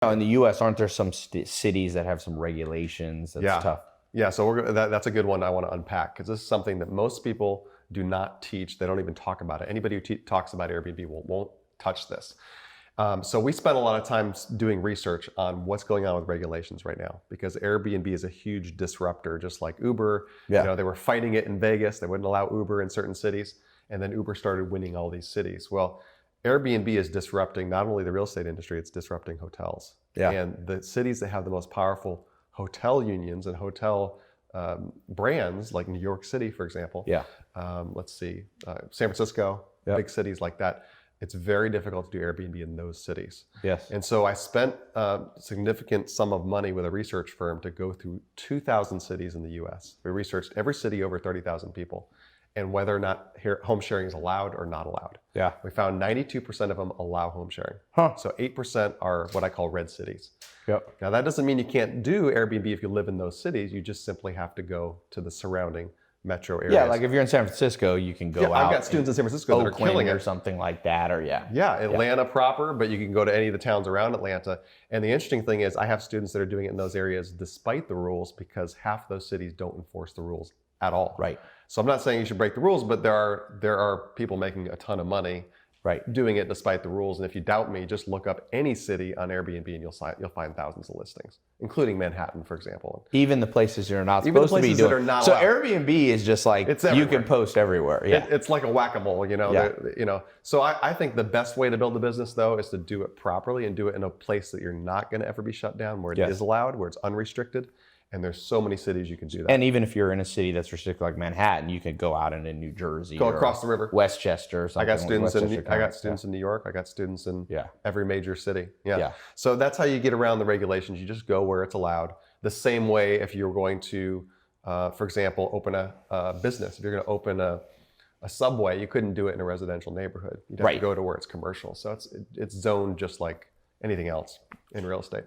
In the U.S., aren't there some cities that have some regulations that's tough? Yeah, so that's a good one I want to unpack, because this is something that most people do not teach. They don't even talk about it. Anybody who talks about Airbnb won't touch this. So we spent a lot of time doing research on what's going on with regulations right now, because Airbnb is a huge disruptor, just like Uber. Yeah. You know, they were fighting it in Vegas. They wouldn't allow Uber in certain cities, and then Uber started winning all these cities. Well, Airbnb is disrupting not only the real estate industry, it's disrupting hotels. Yeah. And the cities that have the most powerful hotel unions and hotel brands, like New York City, for example. Yeah. Let's see, San Francisco, Yep. big cities like that. It's very difficult to do Airbnb in those cities. Yes. And so I spent a significant sum of money with a research firm to go through 2,000 cities in the US. We researched every city over 30,000 people and whether or not home sharing is allowed or not allowed. Yeah. We found 92% of them allow home sharing. Huh. So 8% are what I call red cities. Yep. Now that doesn't mean you can't do Airbnb if you live in those cities. You just simply have to go to the surrounding metro areas. Yeah, like if you're in San Francisco, you can go out. I've got students in San Francisco that are killing it. Or something like that, or Yeah, Atlanta proper, but you can go to any of the towns around Atlanta. And the interesting thing is I have students that are doing it in those areas despite the rules, because half those cities don't enforce the rules at all. Right. So I'm not saying you should break the rules, but there are people making a ton of money doing it despite the rules. And if you doubt me, just look up any city on Airbnb and you'll find thousands of listings, including Manhattan, for example. Even the places you're not Even the supposed to be places that doing. are not So allowed. Airbnb is just like It's you everywhere. can post everywhere. Yeah. It's like a whack-a-mole, you know. Yeah. So I think the best way to build a business, though, is to do it properly and do it in a place that you're not going to ever be shut down, where it is allowed, where it's unrestricted. And there's so many cities you can do that. And even if you're in a city that's restricted like Manhattan, you could go out into New Jersey, Go across the river, Westchester or something. I got students in New York. I got students in every major city. Yeah. So that's how you get around the regulations. You just go where it's allowed. The same way if you're going to, for example, open a business. If you're going to open a Subway, you couldn't do it in a residential neighborhood. You'd have to go to where it's commercial. So it's zoned just like anything else in real estate.